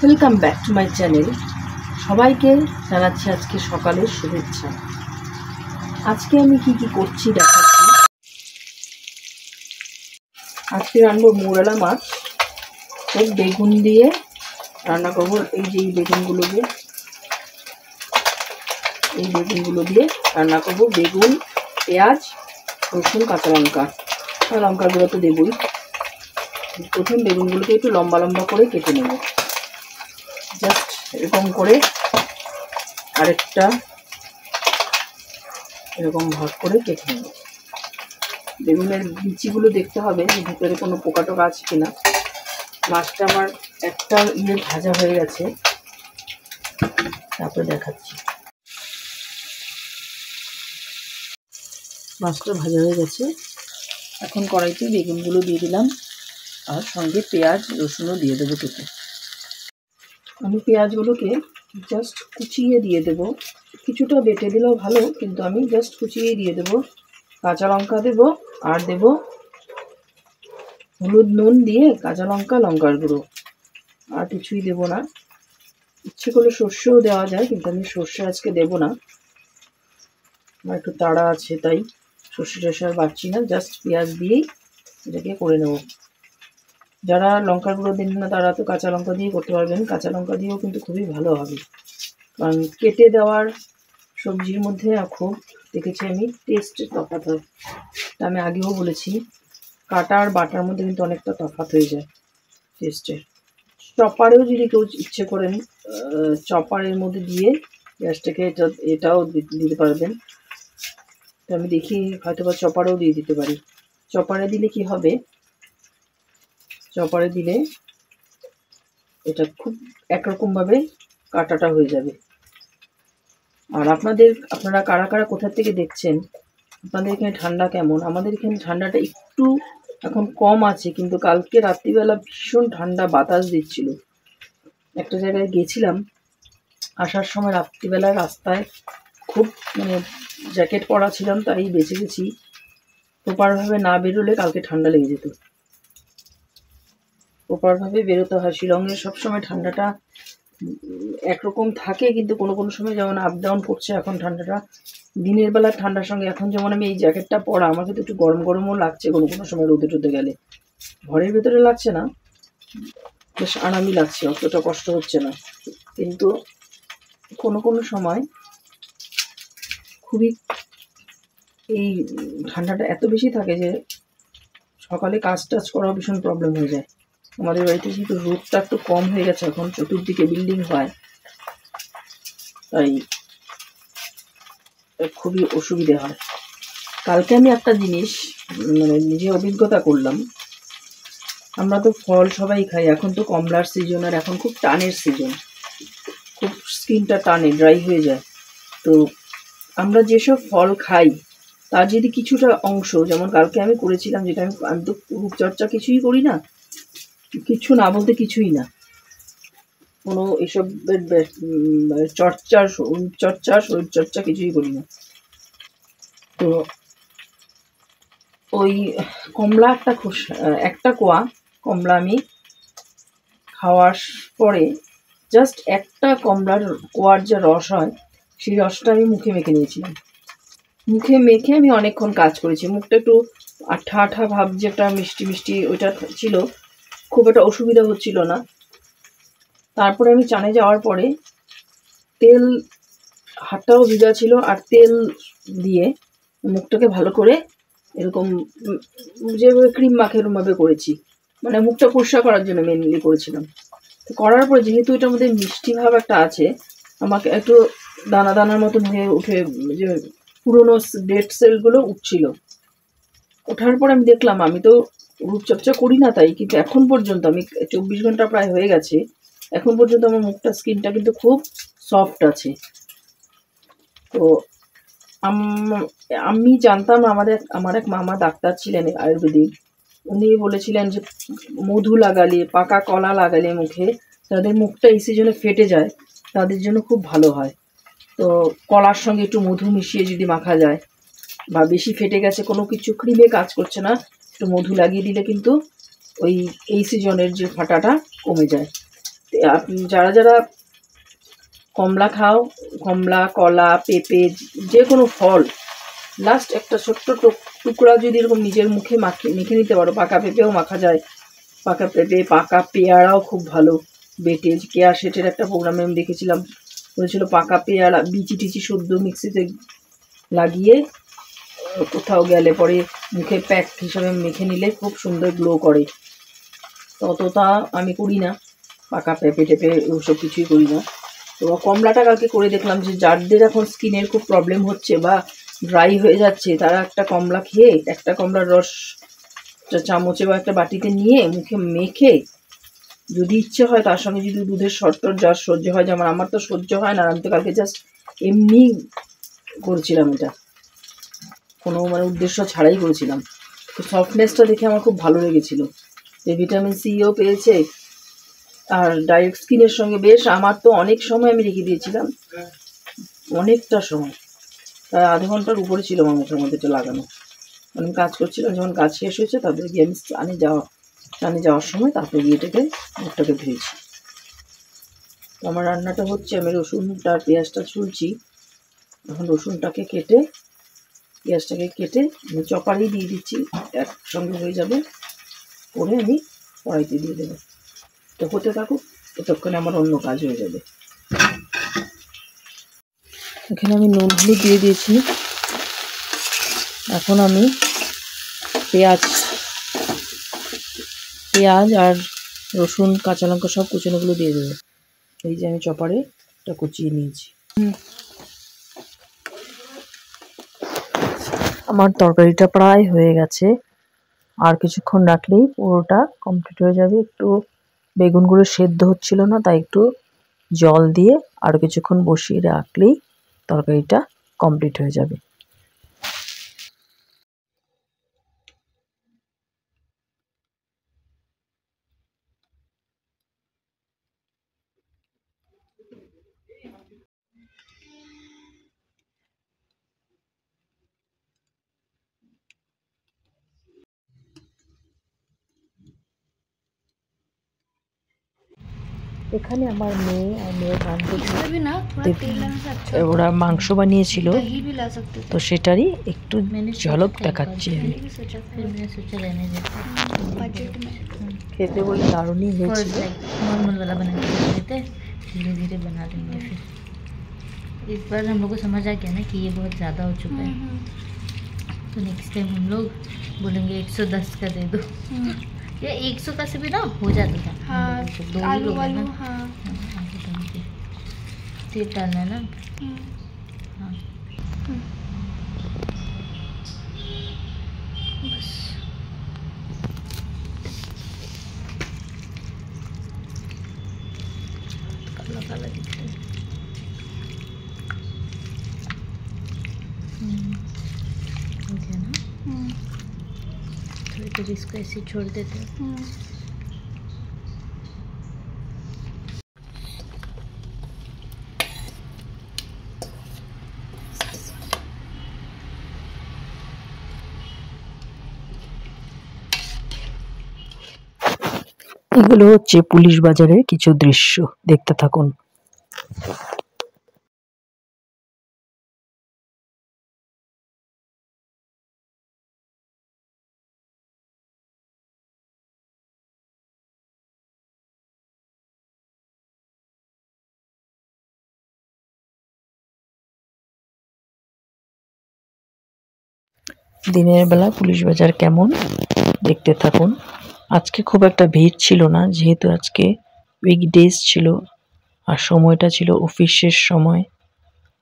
Welcome back to my channel. সবাইকে জানাচ্ছি আজকে সকালের শুভেচ্ছা। আজকে আমি কি করছি দেখাচ্ছি। আজকে রান্নাবো মৌরলা মাছ ও বেগুন দিয়ে রান্না করবো। এই যে এই বেগুনগুলো দিয়ে রান্না করবো। বেগুন, পেঁয়াজ, রসুন, কাঁচা লঙ্কা, লঙ্কাগুলো তো দেবই। প্রথম বেগুনগুলোকে একটু লম্বা লম্বা করে কেটে নেব, জাস্ট এরকম করে। আরেকটা এরকম ভাগ করে কেটে নেব। বেগুনের বিচিগুলো দেখতে হবে ভিতরে কোনো পোকা টোকা আছে কিনা। মাছটা আমার একটা ভাজা হয়ে গেছে, তারপরে দেখাচ্ছি। মাছটা ভাজা হয়ে গেছে। এখন কড়াইতে বেগুনগুলো দিয়ে দিলাম, আর সঙ্গে পেঁয়াজ রসুনও দিয়ে দেবো কেটে। আমি পেঁয়াজগুলোকে জাস্ট কুচিয়ে দিয়ে দেবো, কিছুটা বেটে দিলেও ভালো, কিন্তু আমি জাস্ট কুচিয়ে দিয়ে দেবো। কাঁচা লঙ্কা দেবো, আর দেবো হলুদ নুন দিয়ে কাঁচা লঙ্কা, লঙ্কার গুঁড়ো, আর কিছুই দেবো না। ইচ্ছে করলে সর্ষেও দেওয়া যায়, কিন্তু আমি সর্ষে আজকে দেবো না, আমার একটু তাড়া আছে, তাই সর্ষে টর্ষে আর বাড়ছি না। জাস্ট পেঁয়াজ দিয়েই এটাকে করে নেব। যারা লঙ্কার গুঁড়ো দেন না তারা তো কাঁচা লঙ্কা দিয়ে করতে পারবেন। কাঁচা লঙ্কা দিয়েও কিন্তু খুবই ভালো হবে, কারণ কেটে দেওয়ার সবজির মধ্যে খুব দেখেছি আমি টেস্টের তফাৎ হয়। তা আমি আগেও বলেছি, কাটা আর বাটার মধ্যে কিন্তু অনেকটা তফাৎ হয়ে যায় টেস্টের। চপারেও যদি কেউ ইচ্ছে করেন, চপারের মধ্যে দিয়ে গ্যাসটাকে এটাও দিতে পারবেন। তো আমি দেখি হয়তো বা চপারেও দিয়ে দিতে পারি। চপারে দিলে কি হবে, চপারে দিলে এটা খুব একরকমভাবে কাটাটা হয়ে যাবে। আর আপনারা কারা কারা কোথা থেকে দেখছেন, আপনাদের এখানে ঠান্ডা কেমন? আমাদের এখানে ঠান্ডাটা একটু এখন কম আছে, কিন্তু কালকে রাত্রিবেলা ভীষণ ঠান্ডা বাতাস দিচ্ছিল। একটা জায়গায় গেছিলাম, আসার সময় রাত্রিবেলা রাস্তায় খুব জ্যাকেট পরা ছিলাম, তাই বেঁচে গেছি। প্রপারভাবে না বেরোলে কালকে ঠান্ডা লেগে যেত। প্রপারভাবে বেরোতে হয়। শিলংয়ের সবসময় ঠান্ডাটা একরকম থাকে, কিন্তু কোনো কোনো সময় যেমন আপ ডাউন করছে। এখন ঠান্ডাটা দিনের বেলার ঠান্ডার সঙ্গে, এখন যেমন আমি এই জ্যাকেটটা পরা, আমাকে তো একটু গরম গরমও লাগছে কোনো কোনো সময় রোদে টোদে গেলে। ঘরের ভেতরে লাগছে না, বেশ আরামই লাগছে, অতটা কষ্ট হচ্ছে না। কিন্তু কোনো কোনো সময় খুবই এই ঠান্ডাটা এত বেশি থাকে যে সকালে কাজ টাজ করা ভীষণ প্রবলেম হয়ে যায়। আমাদের বাড়িতে যেহেতু রোদটা একটু কম হয়ে গেছে, এখন চতুর্দিকে বিল্ডিং হয়, তাই খুবই অসুবিধে হয়। কালকে আমি একটা জিনিস নিজে অভিজ্ঞতা করলাম। আমরা তো ফল সবাই খাই, এখন তো কমলার সিজন, আর এখন খুব টানের সিজন, খুব স্কিনটা টানে, ড্রাই হয়ে যায়। তো আমরা যেসব ফল খাই তার যদি কিছুটা অংশ, যেমন কালকে আমি করেছিলাম, যেটা আমি তো রূপচর্চা কিছুই করি না, কিছু না বলতে কিছুই না, কোনো এসব শরীরচর্চা কিছুই করি না। তো ওই কমলা একটা কোয়া কমলা আমি খাওয়ার পরে জাস্ট একটা কমলার কোয়ার যে রস হয়, সেই রসটা আমি মুখে মেখে নিয়েছিলাম। মুখে মেখে আমি অনেকক্ষণ কাজ করেছি। মুখটা একটু আঠা আঠা ভাব, যেটা মিষ্টি মিষ্টি ওইটা ছিল, খুব একটা অসুবিধা হচ্ছিল না। তারপরে আমি চানে যাওয়ার পরে তেল, হাতটাও ভিজা ছিল, আর তেল দিয়ে মুখটাকে ভালো করে এরকম যেভাবে ক্রিম মাখে এরকমভাবে করেছি, মুখটা পরিষ্কার করার জন্য মেনলি করেছিলাম। করার পরে যেহেতু এটার মধ্যে মিষ্টি ভাব একটা আছে, আমাকে একটু দানা দানার মতন হয়ে উঠে, যে পুরোনো ডেড সেলগুলো উঠছিল। ওঠার পর আমি দেখলাম, আমি তো রূপচর্চা করি না তাই, কিন্তু এখন পর্যন্ত আমি 24 ঘন্টা প্রায় হয়ে গেছে, এখন পর্যন্ত আমার মুখটা, স্কিনটা কিন্তু খুব সফট আছে। তো আমি জানতাম, আমার এক মামা ডাক্তার ছিলেন আয়ুর্বেদিক, উনি বলেছিলেন যে মধু লাগালে, পাকা কলা লাগালে মুখে, যাদের মুখটা এই সিজনে ফেটে যায় তাদের জন্য খুব ভালো হয়। তো কলার সঙ্গে একটু মধু মিশিয়ে যদি মাখা যায়, বা বেশি ফেটে গেছে, কোনো কিছু ক্রিমে কাজ করছে না, একটু মধু লাগিয়ে দিলে কিন্তু এই সিজনের যে ফাটাটা কমে যায়। যারা যারা কমলা খাও, কমলা, কলা, পেঁপে, যে কোনো ফল লাস্ট একটা ছোট্ট টুকরা যদি এরকম নিজের মুখে মেখে নিতে পারো, পাকা পেঁপেও মাখা যায়, পাকা পেঁপে, পাকা পেয়ারাও খুব ভালো বেটে। কেয়া সেটের একটা প্রোগ্রামে আমি দেখেছিলাম, বলেছিল পাকা পেয়ারা বিচি টিচি সদ্য মিক্সিতে লাগিয়ে কোথাও গেলে পরে মুখে প্যাক হিসাবে মেখে নিলে খুব সুন্দর গ্লো করে। ততটা আমি করি না, পাকা পেঁপে টেপে ওসব কিছুই করি না। তো কমলাটা কালকে করে দেখলাম যে যাদের এখন স্কিনের খুব প্রবলেম হচ্ছে বা ড্রাই হয়ে যাচ্ছে, তারা একটা কমলা খেয়ে, একটা কমলার রস চামচে বা একটা বাটিতে নিয়ে মুখে মেখে, যদি ইচ্ছে হয় তার সঙ্গে যদি দুধের শর্টর যার সহ্য হয়, যেমন আমার তো সহ্য হয় না, আমি তো কালকে জাস্ট এমনি করেছিলাম, এটা কোনো মানে উদ্দেশ্য ছাড়াই করেছিলাম। তো সফটনেসটা দেখে আমার খুব ভালো লেগেছিল, যে ভিটামিন সিও পেয়েছে আর ডাইরেক্ট স্কিনের সঙ্গে বেশ। আমার তো অনেক সময় আমি রেখে দিয়েছিলাম, অনেকটা সময়, প্রায় আধ ঘন্টার উপরে ছিল আমার মুখের মধ্যে এটা লাগানো। আমি কাজ করছিলাম, যখন কাজ শেষ হয়েছে তারপরে গিয়ে আমি টানে যাওয়ার সময় তারপরে গিয়ে এটাকে মুখটাকে ধুয়েছি। তো আমার রান্নাটা হচ্ছে, আমি রসুনটা পেঁয়াজটা ছুলছি, এখন রসুনটাকে কেটে পেঁয়াজটাকে কেটে আমি চপারেই দিয়ে দিচ্ছি, একসঙ্গে হয়ে যাবে, করে আমি কড়াইতে দিয়ে দেবো। তো হতে থাকুক, ততক্ষণে আমার অন্য কাজ হয়ে যাবে। এখানে আমি নুন হলুদ দিয়ে দিয়েছি, এখন আমি পেঁয়াজ আর রসুন কাঁচা লঙ্কা সব কুচানোগুলো দিয়ে দেবো। এই যে আমি চপারে এটা কুচিয়ে নিয়েছি। আমার তরকারিটা প্রায় হয়ে গেছে, আর কিছুক্ষণ রাখলেই পুরোটা কমপ্লিট হয়ে যাবে। একটু বেগুনগুলো সেদ্ধ হচ্ছিল না, তাই একটু জল দিয়ে আরও কিছুক্ষণ বসিয়ে রাখলেই তরকারিটা কমপ্লিট হয়ে যাবে। এখানে আমার মেয়ে আর মেয়ের বান্ধবী ওরা মাংস বানিয়েছিল, তো সেটারই একটু ঝলক দেখাচ্ছে। খেতে বলে দারুণই হয়েছিল। नॉर्मल वाला बना के देते, धीरे धीरे बना लेंगे। फिर इस बार हम लोग को समझ आ गया ना कि ये बहुत ज़्यादा हो चुका है, तो नेक्स्ट टाइम हम लोग बोलेंगे 110 का दे दो, या 100 का से भी ना हो जाता था। हाँ, दो ही लोग हैं ना। हाँ, तेल डालना है ना। हाँ, बस काला काला दिख रहा है। हो गया ना। थोड़ी देर इसको ऐसे छोड़ देते हैं। এগুলো হচ্ছে পুলিশ বাজারের কিছু দৃশ্য, দেখতে থাকুন। দিনের বেলা পুলিশ বাজার কেমন, দেখতে থাকুন। আজকে খুব একটা ভিড় ছিল না, যেহেতু আজকে উইকডেজ ছিল আর সময়টা ছিল অফিসের সময়,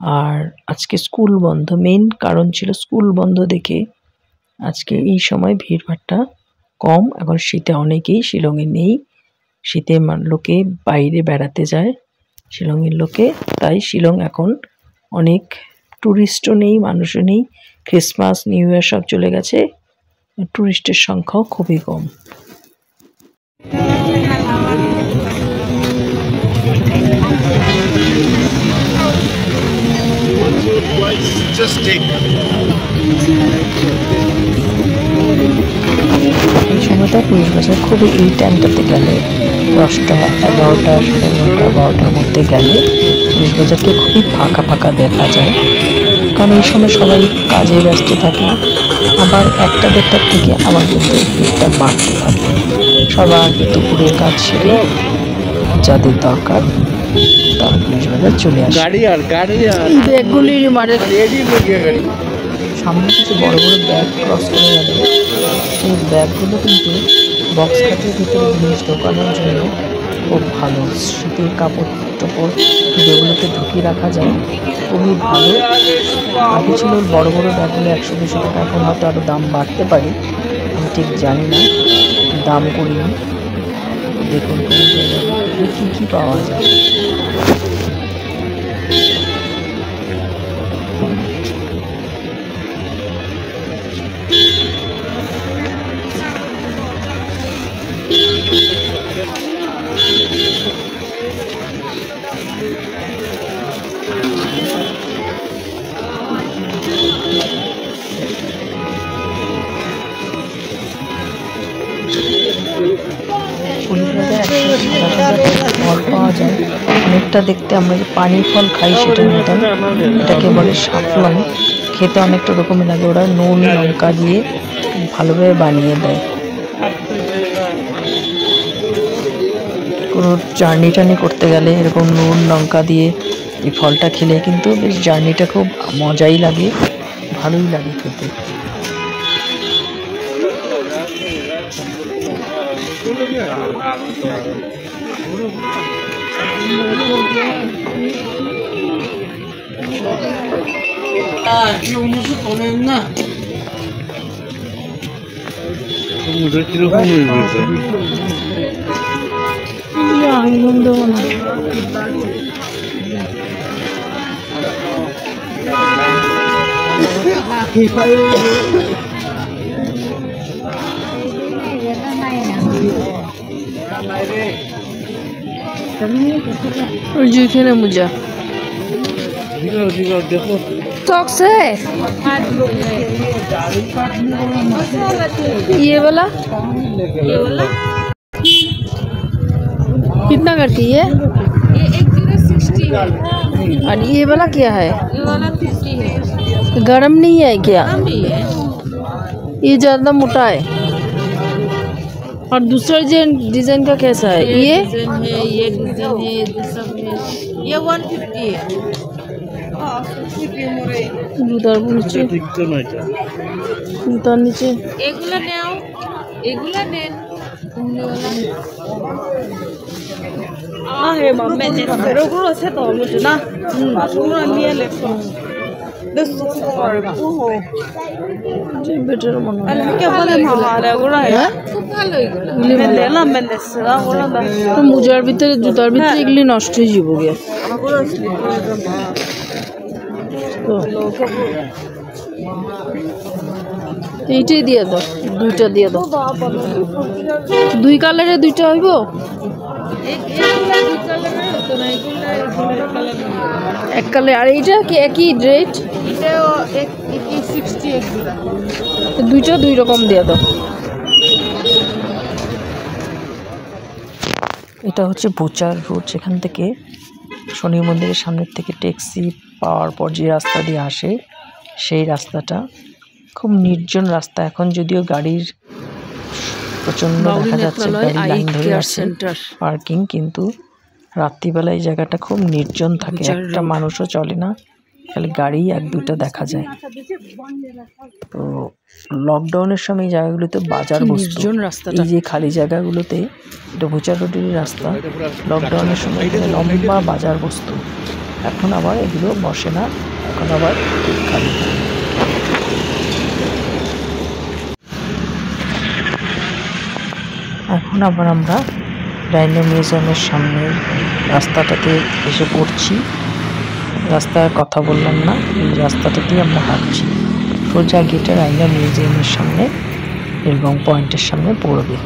আর আজকে স্কুল বন্ধ। মেন কারণ ছিল স্কুল বন্ধ দেখে আজকে এই সময় ভিড়ভাড়টা কম। এখন শীতে অনেকেই শিলংয়ে নেই, শীতে লোকে বাইরে বেড়াতে যায় শিলংয়ের লোকে, তাই শিলং এখন অনেক ট্যুরিস্টও নেই, মানুষও নেই। ক্রিসমাস নিউ ইয়ার সব চলে গেছে, ট্যুরিস্টের সংখ্যাও খুবই কম। এই সময়টা পুলিশ বাজার খুবই, এই টাইমটাতে গেলে 10টা 11টা 11:30 12টার মধ্যে গেলে পুলিশ বাজারকে খুবই ফাঁকা ফাঁকা দেখা যায়, কারণ এই সময় সবাই কাজে ব্যস্ত থাকে। আবার 1টা 1:30টার থেকে আবার কিন্তু ভিড়টা বাড়তে থাকে। সবার দুপুরের কাজ সেরে যাদের দরকার তারা পুলিশ বাজার চলে আসে। ব্যাগগুলির সামনে কিছু বড় বড় ব্যাগ ক্রস করে গেলে সেই ব্যাগগুলো কিন্তু বক্স খাটের ভিতরে জিনিস ঢোকানোর জন্য খুব ভালো। শীতের কাপড় টাপড় যেগুলোতে ঢুকিয়ে রাখা যায় খুবই ভালো। আগে ছিল বড় বড় ব্যাগগুলো 100-200 টাকা, এখন হয়তো আরও দাম বাড়তে পারে, আমি ঠিক জানি না, দাম করিনি। দেখুন কী কী পাওয়া যায়। পুলিশ বাজার ফল পাওয়া যায় অনেকটা দেখতে। আমরা যে পানি ফল খাই সেটার মতন, এটাকে বলে সাফলং। খেতে অনেকটা রকমের লাগে। ওরা নুন লঙ্কা দিয়ে ভালোভাবে বানিয়ে দেয়। কোনো জার্নি টার্নি করতে গেলে এরকম নুন লঙ্কা দিয়ে এই ফলটা খেলে কিন্তু বেশ জার্নিটা খুব মজাই লাগে, ভালোই লাগে খেতে। যেখানে মুজা सॉक्स है ये वाला कितना करती है? ये 1060 है और ये वाला क्या है? ये वाला 50 है। गरम नहीं है क्या? भी है। ये ज्यादा मोटा है। और दूसरा डिजाइन का कैसा है? ये डिजाइन है, ये डिजाइन है, ये सब है। ये 150 है। জুতার নিচে জুতার নিচে এগুলা নাও, এগুলা নেন। আরে মাম্মা যে সেরগুলো আছে তো মুঝে না বাসগুলো নিয়ে লেখো দেখো যে বেটার মনে হয়। কে বলে মামা এগুলো খুব ভালো এগুলো মেলে না মেলে সেরা ওগুলো তো মুজার ভিতরে জুতার ভিতরে এগুলি নষ্ট হয়ে যাবো গে। এইটাই দিয়ে দাও, দুইটা দিয়ে দাও। দুই কালারে দুইটা হইব? এক কালার। আর এইটা কি একই রেট? এটাও 60 এক জোড়া। দুইটা দুই রকম দিয়ে দাও। এটা হচ্ছে বুচার রোড, যেখান থেকে শনি মন্দিরের সামনের থেকে ট্যাক্সি পাওয়ার পর যে রাস্তা দিয়ে আসে সেই রাস্তাটা খুব নির্জন রাস্তা। এখন যদিও গাড়ির প্রচণ্ড দেখা যাচ্ছে, গাড়ি লাইন ধরে আসছে পার্কিং, কিন্তু রাত্রিবেলা এই জায়গাটা খুব নির্জন থাকে, একটা মানুষও চলে না, খালি গাড়ি 1-2টা দেখা যায়। তো লকডাউনের সময় এই জায়গাগুলোতে বাজার বসতো, এই যে খালি জায়গাগুলোতে, এটা বুচার রোডের রাস্তা, লকডাউনের সময় এখানে লম্বা বাজার বসতো। এখন আবার এগুলো বসে না, এখন আবার খালি। এখন আবার আমরা ডাইনো মিউজিয়ামের সামনে রাস্তাটাতে এসে পড়ছি। রাস্তায় কথা বললাম না, এই রাস্তাটাতেই আমরা হাঁটছি। সোজা গেটে ডাইনো মিউজিয়ামের সামনে এবং পয়েন্টের সামনে পড়বে।